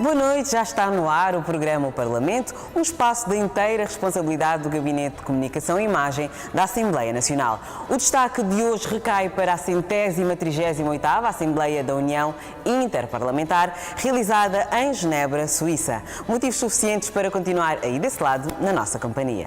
Boa noite, já está no ar o programa O Parlamento, um espaço de inteira responsabilidade do Gabinete de Comunicação e Imagem da Assembleia Nacional. O destaque de hoje recai para a 138ª Assembleia da União Interparlamentar, realizada em Genebra, Suíça. Motivos suficientes para continuar aí desse lado na nossa companhia.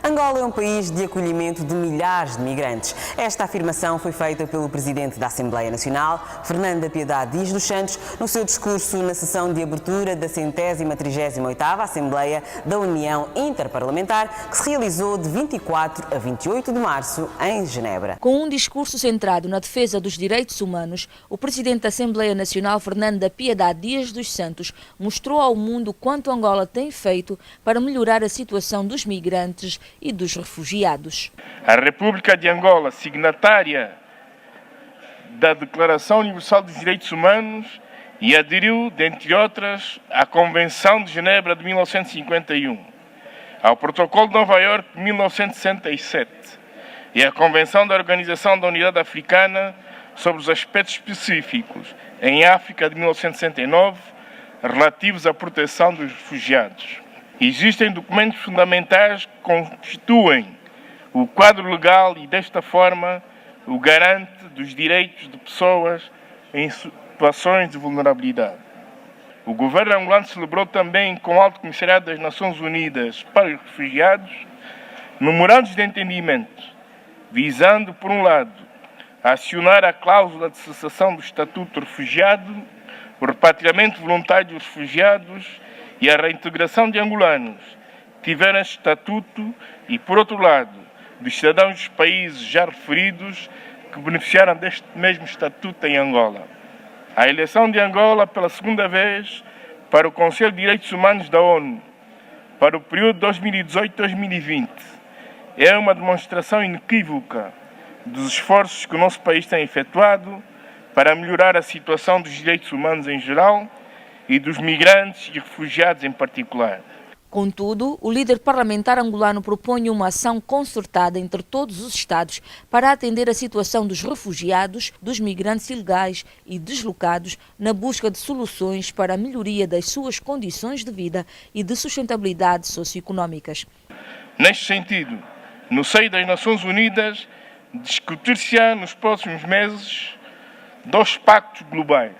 Angola é um país de acolhimento de milhares de migrantes. Esta afirmação foi feita pelo Presidente da Assembleia Nacional, Fernanda Piedade Dias dos Santos, no seu discurso na sessão de abertura da 138ª Assembleia da União Interparlamentar, que se realizou de 24 a 28 de março em Genebra. Com um discurso centrado na defesa dos direitos humanos, o Presidente da Assembleia Nacional, Fernanda Piedade Dias dos Santos, mostrou ao mundo quanto Angola tem feito para melhorar a situação dos migrantes e dos refugiados. A República de Angola, signatária da Declaração Universal dos Direitos Humanos, e aderiu, dentre outras, à Convenção de Genebra de 1951, ao Protocolo de Nova Iorque de 1967 e à Convenção da Organização da Unidade Africana sobre os aspectos específicos em África de 1969, relativos à proteção dos refugiados. Existem documentos fundamentais que constituem o quadro legal e, desta forma, o garante dos direitos de pessoas em situações de vulnerabilidade. O governo angolano celebrou também com o Alto Comissariado das Nações Unidas para os Refugiados memorandos de entendimento, visando, por um lado, acionar a cláusula de cessação do Estatuto de Refugiado, o repatriamento voluntário dos refugiados e a reintegração de angolanos que tiveram este estatuto e, por outro lado, dos cidadãos dos países já referidos que beneficiaram deste mesmo estatuto em Angola. A eleição de Angola pela segunda vez para o Conselho de Direitos Humanos da ONU para o período 2018-2020 é uma demonstração inequívoca dos esforços que o nosso país tem efetuado para melhorar a situação dos direitos humanos em geral e dos migrantes e refugiados em particular. Contudo, o líder parlamentar angolano propõe uma ação concertada entre todos os Estados para atender a situação dos refugiados, dos migrantes ilegais e deslocados na busca de soluções para a melhoria das suas condições de vida e de sustentabilidade socioeconómicas. Neste sentido, no seio das Nações Unidas, discutir-se-á nos próximos meses 2 pactos globais.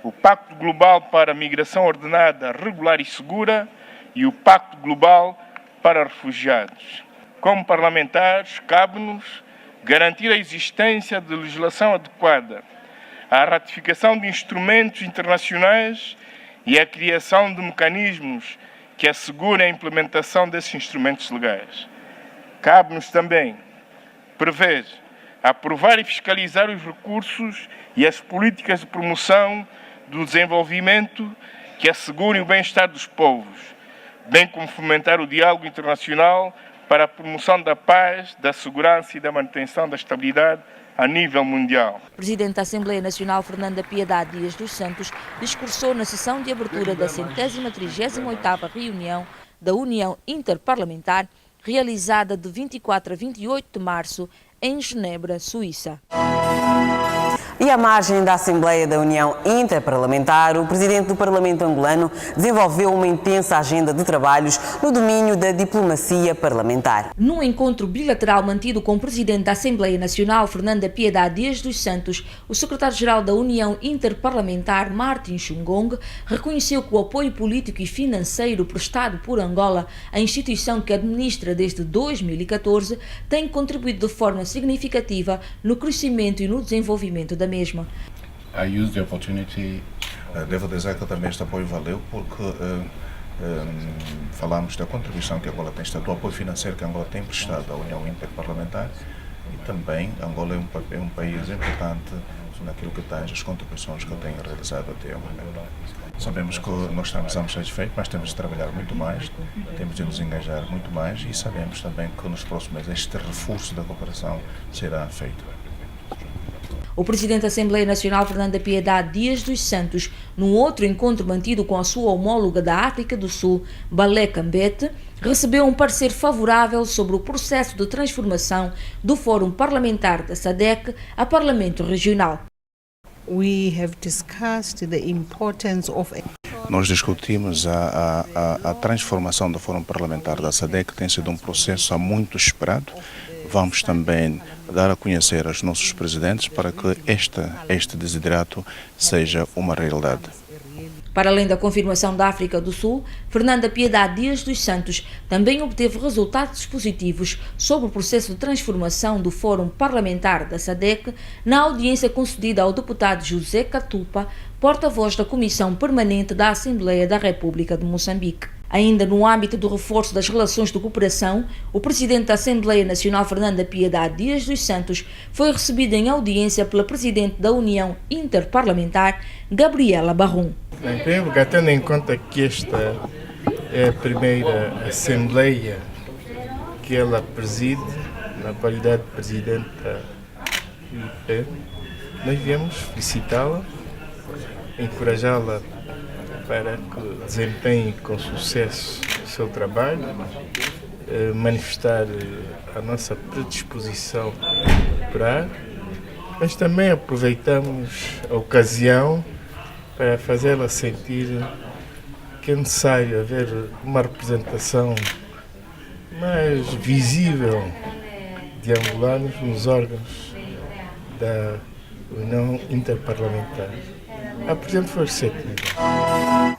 O Pacto Global para a Migração Ordenada, Regular e Segura e o Pacto Global para Refugiados. Como parlamentares, cabe-nos garantir a existência de legislação adequada, a ratificação de instrumentos internacionais e a criação de mecanismos que assegurem a implementação desses instrumentos legais. Cabe-nos também prever, aprovar e fiscalizar os recursos e as políticas de promoção do desenvolvimento que assegurem o bem-estar dos povos, bem como fomentar o diálogo internacional para a promoção da paz, da segurança e da manutenção da estabilidade a nível mundial. O Presidente da Assembleia Nacional, Fernanda Piedade Dias dos Santos, discursou na sessão de abertura da 138ª reunião da União Interparlamentar, realizada de 24 a 28 de março em Genebra, Suíça. E à margem da Assembleia da União Interparlamentar, o Presidente do Parlamento angolano desenvolveu uma intensa agenda de trabalhos no domínio da diplomacia parlamentar. Num encontro bilateral mantido com o Presidente da Assembleia Nacional, Fernanda Piedade Dias dos Santos, o Secretário-Geral da União Interparlamentar, Martin Chungong, reconheceu que o apoio político e financeiro prestado por Angola, a instituição que administra desde 2014, tem contribuído de forma significativa no crescimento e no desenvolvimento da mesma. I use the opportunity. Devo dizer que também este apoio valeu porque falamos da contribuição que Angola tem estado, do apoio financeiro que Angola tem prestado à União Interparlamentar e também Angola é um país importante naquilo que tange as contribuições que eu tenho realizado até ao momento. Sabemos que nós estamos satisfeitos, mas temos de trabalhar muito mais, temos de nos engajar muito mais e sabemos também que nos próximos meses este reforço da cooperação será feito. O Presidente da Assembleia Nacional, Fernanda Piedade Dias dos Santos, num outro encontro mantido com a sua homóloga da África do Sul, Baleka Mbete, recebeu um parecer favorável sobre o processo de transformação do Fórum Parlamentar da SADC a Parlamento Regional. we have discussed the importance of Nós discutimos a transformação do Fórum Parlamentar da SADC, que tem sido um processo há muito esperado. Vamos também dar a conhecer aos nossos presidentes para que este desiderato seja uma realidade. Para além da confirmação da África do Sul, Fernanda Piedade Dias dos Santos também obteve resultados positivos sobre o processo de transformação do Fórum Parlamentar da SADC na audiência concedida ao deputado José Catupa, porta-voz da Comissão Permanente da Assembleia da República de Moçambique. Ainda no âmbito do reforço das relações de cooperação, o presidente da Assembleia Nacional, Fernanda Piedade Dias dos Santos, foi recebido em audiência pela presidente da União Interparlamentar, Gabriela Barrum. Em primeiro lugar, tendo em conta que esta é a primeira Assembleia que ela preside, na qualidade de presidente da UIP, nós viemos felicitá-la, encorajá-la para que desempenhe com sucesso o seu trabalho, manifestar a nossa predisposição a cooperar, mas também aproveitamos a ocasião para fazê-la sentir que é necessário haver uma representação mais visível de angolanos nos órgãos da União Interparlamentar. A presente foi receptiva.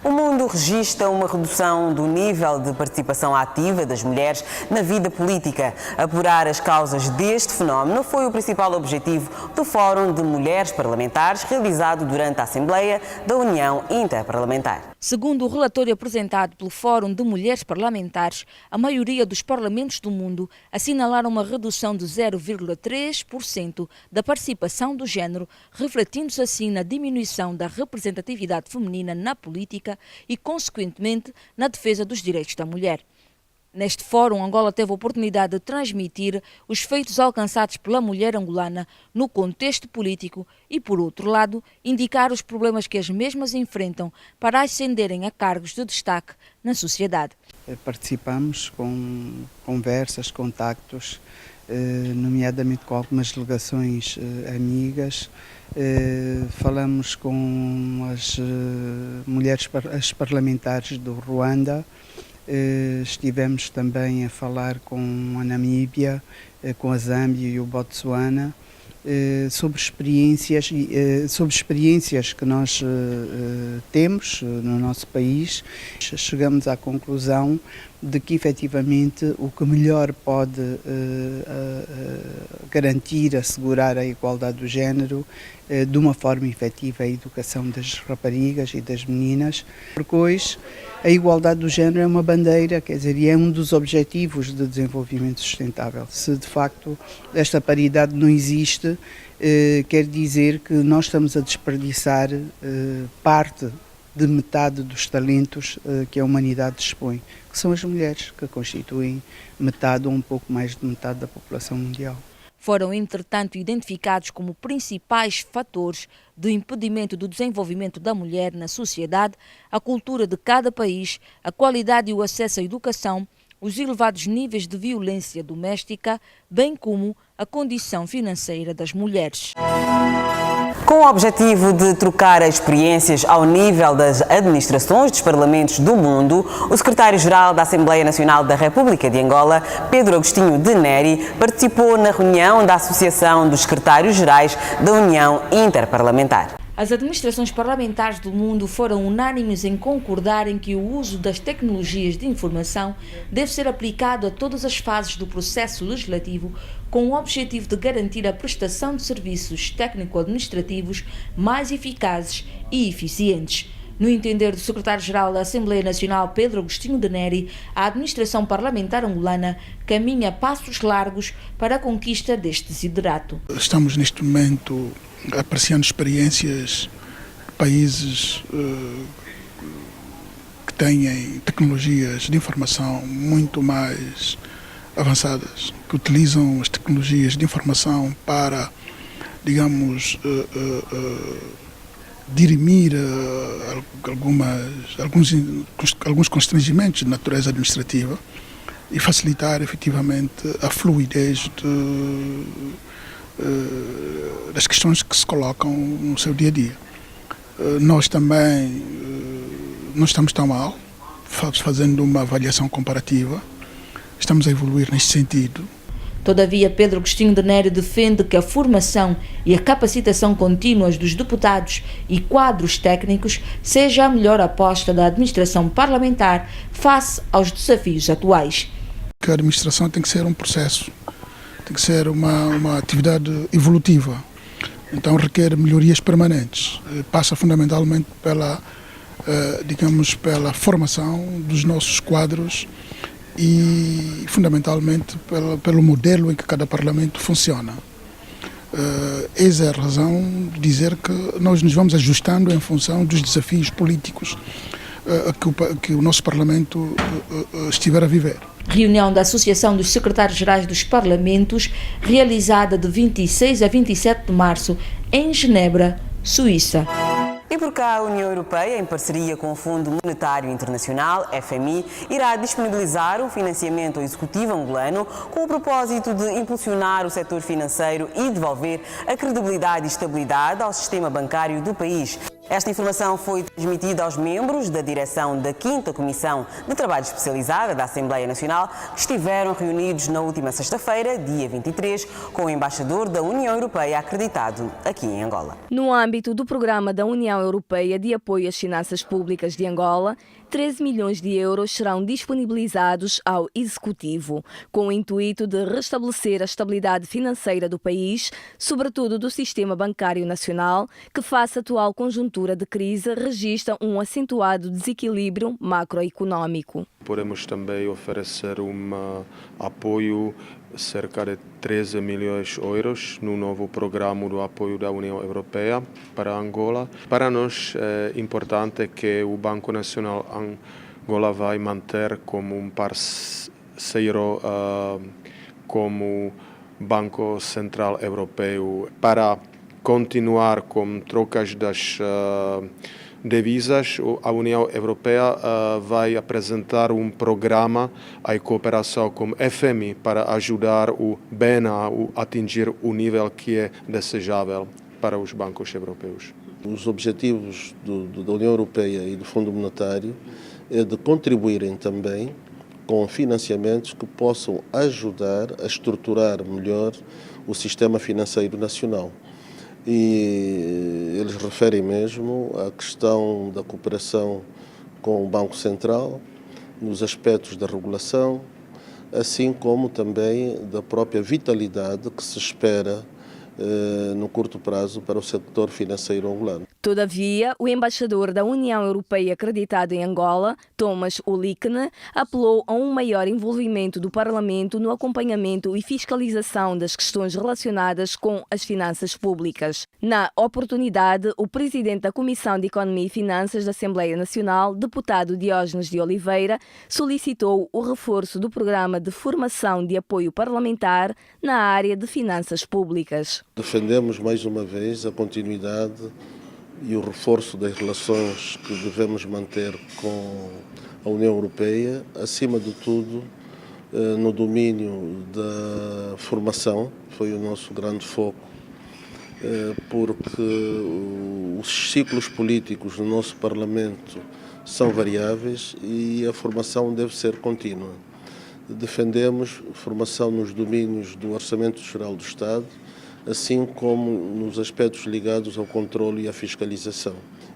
O mundo registra uma redução do nível de participação ativa das mulheres na vida política. Apurar as causas deste fenómeno foi o principal objetivo do Fórum de Mulheres Parlamentares realizado durante a Assembleia da União Interparlamentar. Segundo o relatório apresentado pelo Fórum de Mulheres Parlamentares, a maioria dos parlamentos do mundo assinalaram uma redução de 0,3% da participação do género, refletindo-se assim na diminuição da representatividade feminina na política e, consequentemente, na defesa dos direitos da mulher. Neste fórum, Angola teve a oportunidade de transmitir os feitos alcançados pela mulher angolana no contexto político e, por outro lado, indicar os problemas que as mesmas enfrentam para ascenderem a cargos de destaque na sociedade. Participamos com conversas, contactos, nomeadamente com algumas delegações amigas. Falamos com as mulheres as parlamentares do Ruanda. Estivemos também a falar com a Namíbia, com a Zâmbia e o Botsuana, sobre experiências que nós temos no nosso país. Chegamos à conclusão de que, efetivamente, o que melhor pode garantir, assegurar a igualdade do género de uma forma efetiva é a educação das raparigas e das meninas, porque hoje a igualdade do género é uma bandeira, quer dizer, e é um dos objetivos de desenvolvimento sustentável. Se de facto esta paridade não existe, quer dizer que nós estamos a desperdiçar parte de metade dos talentos que a humanidade dispõe, que são as mulheres, que constituem metade ou um pouco mais de metade da população mundial. Foram, entretanto, identificados como principais fatores de impedimento do desenvolvimento da mulher na sociedade a cultura de cada país, a qualidade e o acesso à educação, os elevados níveis de violência doméstica, bem como a condição financeira das mulheres. Com o objetivo de trocar experiências ao nível das administrações dos parlamentos do mundo, o secretário-geral da Assembleia Nacional da República de Angola, Pedro Agostinho de Neri, participou na reunião da Associação dos Secretários-Gerais da União Interparlamentar. As administrações parlamentares do mundo foram unânimes em concordarem que o uso das tecnologias de informação deve ser aplicado a todas as fases do processo legislativo, com o objetivo de garantir a prestação de serviços técnico-administrativos mais eficazes e eficientes. No entender do secretário-geral da Assembleia Nacional, Pedro Agostinho de Neri, a administração parlamentar angolana caminha passos largos para a conquista deste desiderato. Estamos neste momento apreciando experiências de países que têm tecnologias de informação muito mais avançadas, que utilizam as tecnologias de informação para, digamos, dirimir alguns constrangimentos de natureza administrativa e facilitar efetivamente a fluidez das questões que se colocam no seu dia a dia. Nós também não estamos tão mal, fazendo uma avaliação comparativa, estamos a evoluir neste sentido. Todavia, Pedro Agostinho de Nério defende que a formação e a capacitação contínuas dos deputados e quadros técnicos seja a melhor aposta da administração parlamentar face aos desafios atuais. A administração tem que ser um processo, tem que ser uma atividade evolutiva, então requer melhorias permanentes. Passa fundamentalmente pela formação dos nossos quadros e fundamentalmente pelo modelo em que cada parlamento funciona. Essa é a razão de dizer que nós nos vamos ajustando em função dos desafios políticos que o nosso parlamento estiver a viver. Reunião da Associação dos Secretários-Gerais dos Parlamentos, realizada de 26 a 27 de março em Genebra, Suíça. E por cá, a União Europeia, em parceria com o Fundo Monetário Internacional, FMI, irá disponibilizar um financiamento ao Executivo angolano com o propósito de impulsionar o setor financeiro e devolver a credibilidade e estabilidade ao sistema bancário do país. Esta informação foi transmitida aos membros da direção da 5ª Comissão de Trabalho Especializada da Assembleia Nacional, que estiveram reunidos na última sexta-feira, dia 23, com o embaixador da União Europeia acreditado aqui em Angola. No âmbito do Programa da União Europeia de Apoio às Finanças Públicas de Angola, 13 milhões de euros serão disponibilizados ao Executivo, com o intuito de restabelecer a estabilidade financeira do país, sobretudo do sistema bancário nacional, que face à atual conjuntura de crise registra um acentuado desequilíbrio macroeconômico. Podemos também oferecer um apoio cerca de 13 milhões de euros no novo programa de apoio da União Europeia para Angola. Para nós é importante que o Banco Nacional Angola vai manter como um parceiro como Banco Central Europeu para continuar com trocas das divisas. A União Europeia vai apresentar um programa em cooperação com o FMI para ajudar o BNA a atingir o nível que é desejável para os bancos europeus. Os objetivos da União Europeia e do Fundo Monetário é de contribuírem também com financiamentos que possam ajudar a estruturar melhor o sistema financeiro nacional. E eles referem mesmo à questão da cooperação com o Banco Central, nos aspectos da regulação, assim como também da própria vitalidade que se espera no curto prazo para o setor financeiro angolano. Todavia, o embaixador da União Europeia acreditado em Angola, Thomas Ulikne, apelou a um maior envolvimento do Parlamento no acompanhamento e fiscalização das questões relacionadas com as finanças públicas. Na oportunidade, o presidente da Comissão de Economia e Finanças da Assembleia Nacional, deputado Diógenes de Oliveira, solicitou o reforço do programa de formação de apoio parlamentar na área de finanças públicas. Defendemos mais uma vez a continuidade e o reforço das relações que devemos manter com a União Europeia, acima de tudo no domínio da formação, foi o nosso grande foco, porque os ciclos políticos no nosso Parlamento são variáveis e a formação deve ser contínua. Defendemos formação nos domínios do Orçamento Geral do Estado, assim como nos aspectos ligados ao controle e à fiscalização,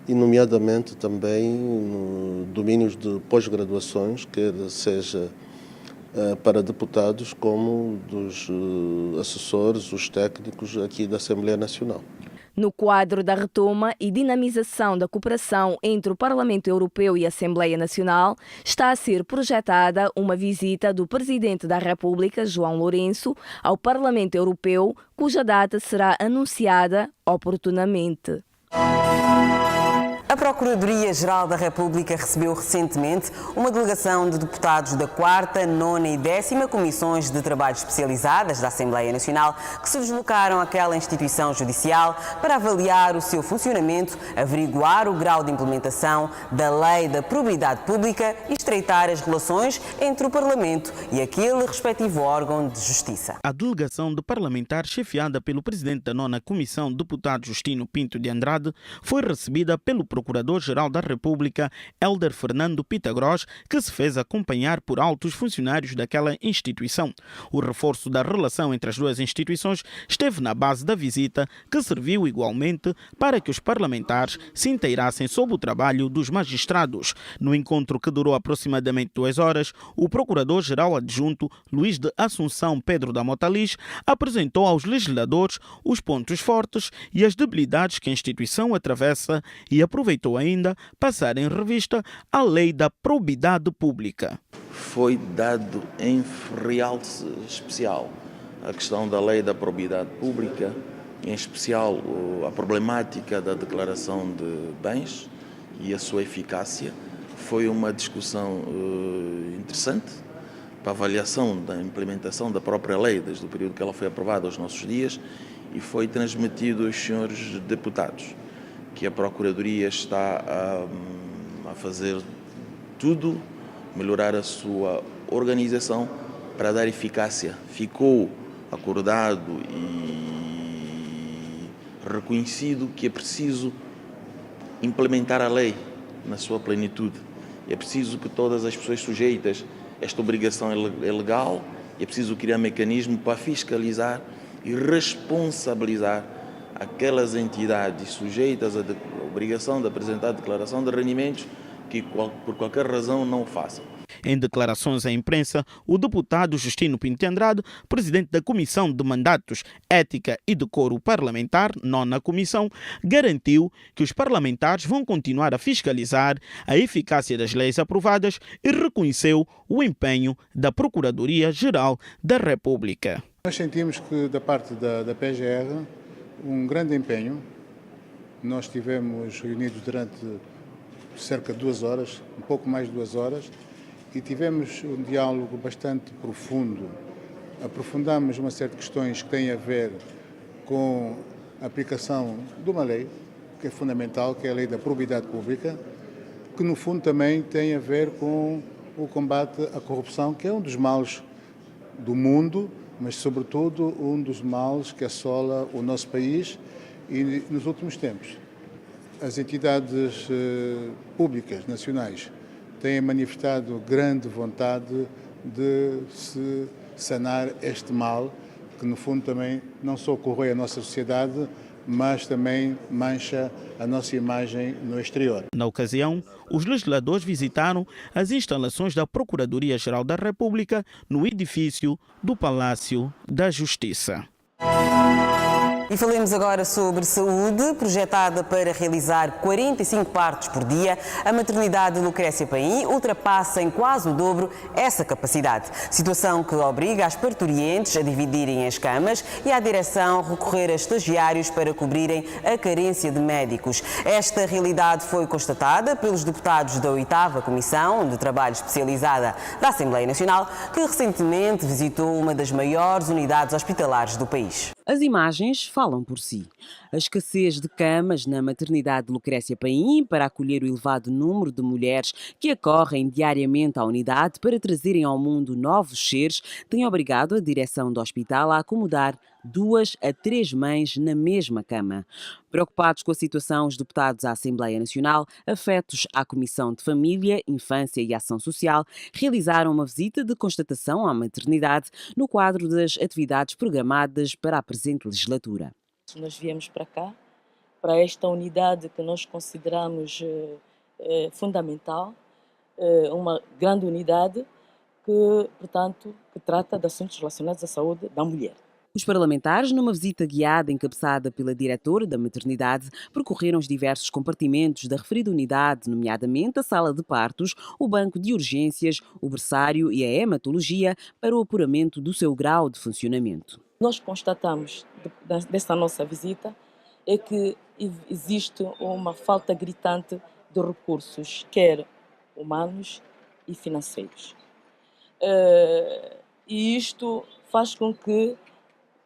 e nomeadamente também no domínios de pós-graduações, quer seja para deputados como dos assessores, os técnicos aqui da Assembleia Nacional. No quadro da retoma e dinamização da cooperação entre o Parlamento Europeu e a Assembleia Nacional, está a ser projetada uma visita do Presidente da República, João Lourenço, ao Parlamento Europeu, cuja data será anunciada oportunamente. A Procuradoria-Geral da República recebeu recentemente uma delegação de deputados da 4ª, 9ª e 10ª Comissões de Trabalho Especializadas da Assembleia Nacional que se deslocaram àquela instituição judicial para avaliar o seu funcionamento, averiguar o grau de implementação da Lei da Probidade Pública e estreitar as relações entre o Parlamento e aquele respectivo órgão de justiça. A delegação de parlamentares, chefiada pelo presidente da 9ª Comissão, deputado Justino Pinto de Andrade, foi recebida pelo Procurador-Geral da República, Hélder Fernando Pitagros, que se fez acompanhar por altos funcionários daquela instituição. O reforço da relação entre as duas instituições esteve na base da visita, que serviu igualmente para que os parlamentares se inteirassem sobre o trabalho dos magistrados. No encontro, que durou aproximadamente 2 horas, o Procurador-Geral Adjunto, Luís de Assunção Pedro da Mota Liz, apresentou aos legisladores os pontos fortes e as debilidades que a instituição atravessa e aproveitou ainda passar em revista a Lei da Probidade Pública. Foi dado em realce especial a questão da Lei da Probidade Pública, em especial a problemática da declaração de bens e a sua eficácia. Foi uma discussão interessante para a avaliação da implementação da própria lei, desde o período que ela foi aprovada aos nossos dias, e foi transmitido aos senhores deputados que a Procuradoria está a fazer tudo, melhorar a sua organização para dar eficácia. Ficou acordado e reconhecido que é preciso implementar a lei na sua plenitude. É preciso que todas as pessoas sujeitas a esta obrigação é legal, é preciso criar mecanismo para fiscalizar e responsabilizar aquelas entidades sujeitas à obrigação de apresentar declaração de rendimentos que por qualquer razão não o façam. Em declarações à imprensa, o deputado Justino Pinto de Andrade, presidente da Comissão de Mandatos, Ética e Decoro Parlamentar, 9ª Comissão, garantiu que os parlamentares vão continuar a fiscalizar a eficácia das leis aprovadas e reconheceu o empenho da Procuradoria-Geral da República. Nós sentimos que, da parte da PGR, um grande empenho. Nós estivemos reunidos durante cerca de 2 horas, um pouco mais de 2 horas, e tivemos um diálogo bastante profundo. Aprofundamos uma série de questões que têm a ver com a aplicação de uma lei, que é fundamental, que é a Lei da Probidade Pública, que no fundo também tem a ver com o combate à corrupção, que é um dos males do mundo, mas sobretudo um dos males que assola o nosso país. E nos últimos tempos as entidades públicas nacionais têm manifestado grande vontade de se sanar este mal, que no fundo também não só corrói a nossa sociedade, mas também mancha a nossa imagem no exterior. Na ocasião, os legisladores visitaram as instalações da Procuradoria-Geral da República no edifício do Palácio da Justiça. E falemos agora sobre saúde. Projetada para realizar 45 partos por dia, a maternidade Lucrécia Paim ultrapassa em quase o dobro essa capacidade. Situação que obriga as parturientes a dividirem as camas e à direção recorrer a estagiários para cobrirem a carência de médicos. Esta realidade foi constatada pelos deputados da 8ª Comissão de Trabalho Especializada da Assembleia Nacional, que recentemente visitou uma das maiores unidades hospitalares do país. As imagens falam por si. A escassez de camas na maternidade Lucrécia Paim para acolher o elevado número de mulheres que acorrem diariamente à unidade para trazerem ao mundo novos seres tem obrigado a direção do hospital a acomodar 2 a 3 mães na mesma cama. Preocupados com a situação, os deputados à Assembleia Nacional, afetos à Comissão de Família, Infância e Ação Social, realizaram uma visita de constatação à maternidade no quadro das atividades programadas para a presente legislatura. Nós viemos para cá, para esta unidade que nós consideramos fundamental, uma grande unidade que, portanto, que trata de assuntos relacionados à saúde da mulher. Os parlamentares, numa visita guiada encabeçada pela diretora da maternidade, percorreram os diversos compartimentos da referida unidade, nomeadamente a sala de partos, o banco de urgências, o berçário e a hematologia, para o apuramento do seu grau de funcionamento. Nós constatamos, dessa nossa visita, é que existe uma falta gritante de recursos, quer humanos e financeiros. E isto faz com que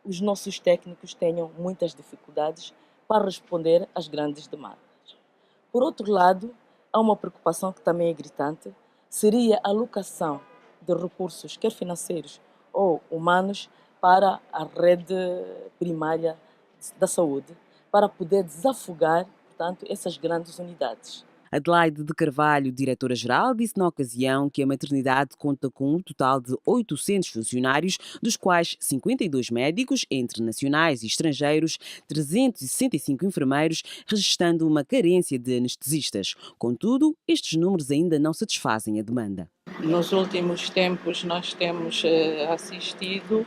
os nossos técnicos tenham muitas dificuldades para responder às grandes demandas. Por outro lado, há uma preocupação que também é gritante, seria a alocação de recursos, quer financeiros ou humanos, para a rede primária da saúde, para poder desafogar, portanto, essas grandes unidades. Adelaide de Carvalho, diretora-geral, disse na ocasião que a maternidade conta com um total de 800 funcionários, dos quais 52 médicos, entre nacionais e estrangeiros, 365 enfermeiros, registrando uma carência de anestesistas. Contudo, estes números ainda não satisfazem a demanda. Nos últimos tempos nós temos assistido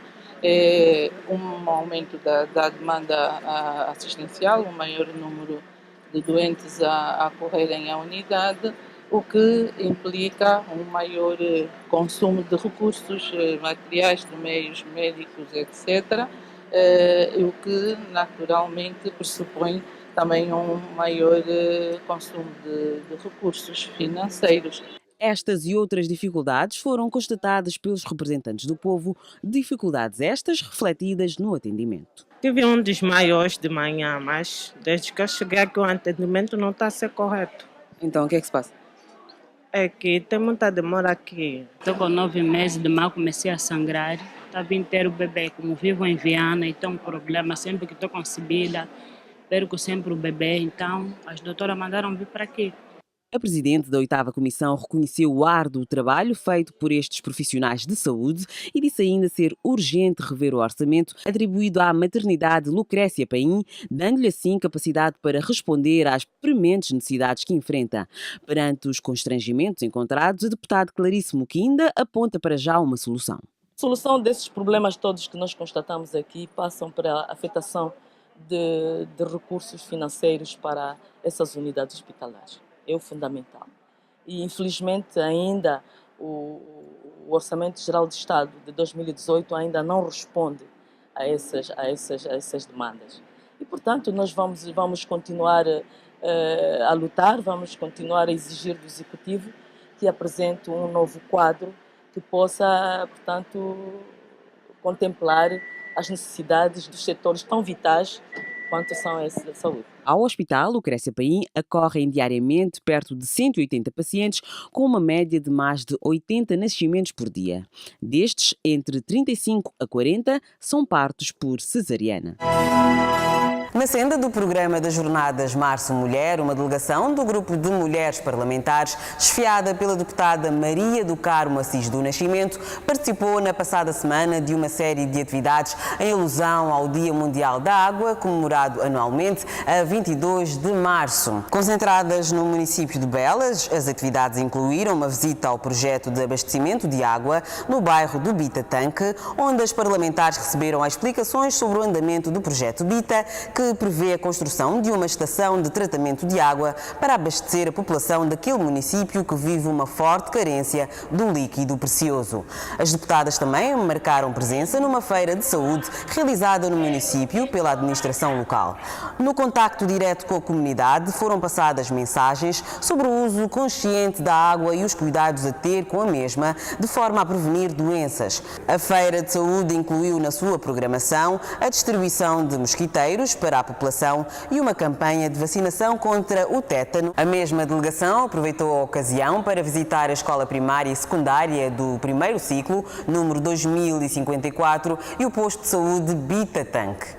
um aumento da demanda assistencial, um maior número de doentes a acorrerem à unidade, o que implica um maior consumo de recursos materiais, de meios médicos, etc., o que naturalmente pressupõe também um maior consumo de recursos financeiros. Estas e outras dificuldades foram constatadas pelos representantes do povo, dificuldades estas refletidas no atendimento. Tive um desmaio hoje de manhã, mas desde que eu cheguei aqui o atendimento não está a ser correto. Então, o que é que se passa? É que tem muita demora aqui. Estou com 9 meses de mal, comecei a sangrar. Está vindo ter o bebê, como vivo em Viana, e tenho um problema sempre que estou concebida. Perco sempre o bebê, então as doutoras mandaram vir para aqui. A presidente da 8ª Comissão reconheceu o árduo trabalho feito por estes profissionais de saúde e disse ainda ser urgente rever o orçamento atribuído à maternidade Lucrécia Paim, dando-lhe assim capacidade para responder às prementes necessidades que enfrenta. Perante os constrangimentos encontrados, a deputada Clarice Muquinda aponta para já uma solução. A solução desses problemas todos que nós constatamos aqui passam pela afetação de recursos financeiros para essas unidades hospitalares. É o fundamental. E, infelizmente, ainda o Orçamento Geral de Estado de 2018 ainda não responde a essas demandas. E, portanto, nós vamos continuar a lutar, vamos continuar a exigir do Executivo que apresente um novo quadro que possa, portanto, contemplar as necessidades dos setores tão vitais quanto são esses da saúde. Ao hospital Lucrécia Paim acorrem diariamente perto de 180 pacientes, com uma média de mais de 80 nascimentos por dia. Destes, entre 35 a 40 são partos por cesariana. Na senda do programa das Jornadas Março Mulher, uma delegação do Grupo de Mulheres Parlamentares, chefiada pela deputada Maria do Carmo Assis do Nascimento, participou na passada semana de uma série de atividades em alusão ao Dia Mundial da Água, comemorado anualmente a 22 de março. Concentradas no município de Belas, as atividades incluíram uma visita ao projeto de abastecimento de água no bairro do Bita Tanque, onde as parlamentares receberam as explicações sobre o andamento do projeto Bita, que prevê a construção de uma estação de tratamento de água para abastecer a população daquele município que vive uma forte carência do líquido precioso. As deputadas também marcaram presença numa feira de saúde realizada no município pela administração local. No contacto direto com a comunidade foram passadas mensagens sobre o uso consciente da água e os cuidados a ter com a mesma, de forma a prevenir doenças. A feira de saúde incluiu na sua programação a distribuição de mosquiteiros para a população e uma campanha de vacinação contra o tétano. A mesma delegação aproveitou a ocasião para visitar a escola primária e secundária do primeiro ciclo, número 2054, e o posto de saúde Bita Tanque.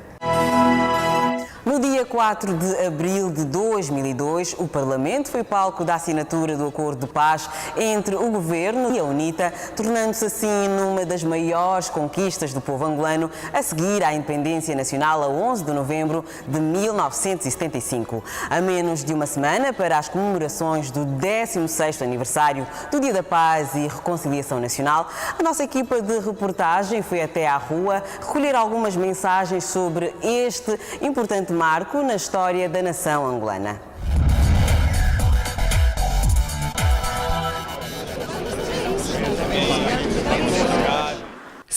No dia 4 de abril de 2002, o Parlamento foi palco da assinatura do Acordo de Paz entre o Governo e a UNITA, tornando-se assim numa das maiores conquistas do povo angolano a seguir à independência nacional a 11 de novembro de 1975. A menos de uma semana para as comemorações do 16º aniversário do Dia da Paz e Reconciliação Nacional, a nossa equipa de reportagem foi até à rua recolher algumas mensagens sobre este importante marco na história da nação angolana.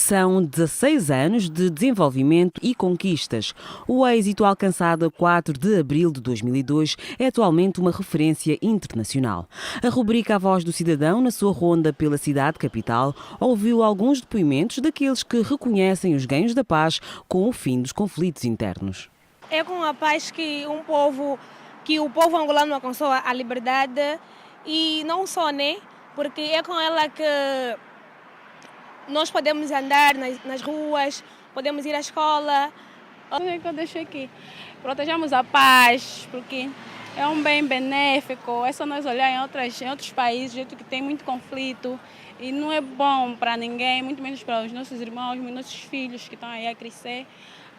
São 16 anos de desenvolvimento e conquistas. O êxito alcançado a 4 de abril de 2002 é atualmente uma referência internacional. A rubrica A Voz do Cidadão, na sua ronda pela cidade capital, ouviu alguns depoimentos daqueles que reconhecem os ganhos da paz com o fim dos conflitos internos. É com a paz que o povo angolano alcançou a liberdade, e não só, né? Porque é com ela que nós podemos andar nas ruas, podemos ir à escola. O que eu deixo aqui? Protejamos a paz, porque é um bem benéfico. É só nós olhar em outros países, do jeito que tem muito conflito, e não é bom para ninguém, muito menos para os nossos irmãos, os nossos filhos que estão aí a crescer.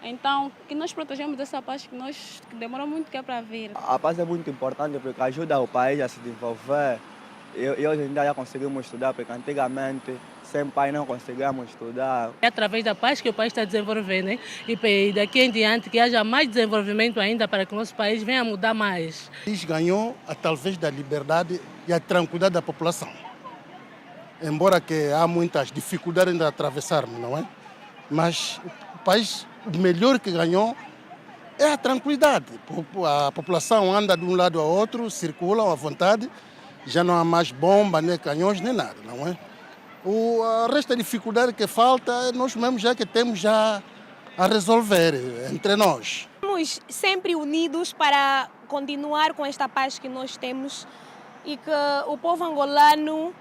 Então, que nós protegemos essa paz que demorou muito que é para vir. A paz é muito importante porque ajuda o país a se desenvolver. E hoje em dia já conseguimos estudar, porque antigamente, sem paz, não conseguíamos estudar. É através da paz que o país está desenvolvendo, né? E daqui em diante que haja mais desenvolvimento ainda para que o nosso país venha a mudar mais. O país ganhou através da liberdade e a tranquilidade da população. Embora que há muitas dificuldades de atravessarmos, não é? Mas o país, o melhor que ganhou é a tranquilidade. A população anda de um lado ao outro, circula à vontade. Já não há mais bomba, nem canhões, nem nada, não é? A resta da dificuldade que falta, nós mesmos já que temos já a resolver entre nós. Estamos sempre unidos para continuar com esta paz que nós temos e que o povo angolano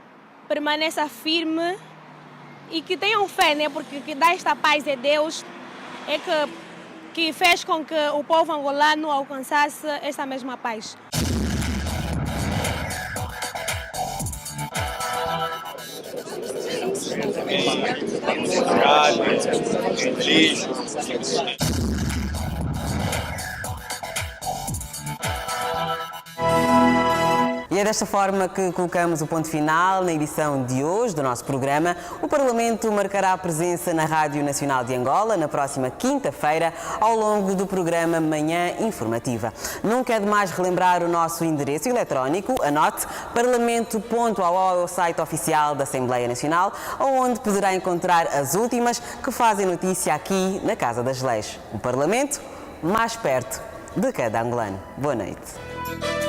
permaneça firme e que tenham fé, né? Porque que dá esta paz é Deus, é que fez com que o povo angolano alcançasse essa mesma paz. E é desta forma que colocamos o ponto final na edição de hoje do nosso programa. O Parlamento marcará a presença na Rádio Nacional de Angola na próxima quinta-feira, ao longo do programa Manhã Informativa. Nunca é demais relembrar o nosso endereço eletrónico. Anote: parlamento.ao é o site oficial da Assembleia Nacional, onde poderá encontrar as últimas que fazem notícia aqui na Casa das Leis. O Parlamento mais perto de cada angolano. Boa noite.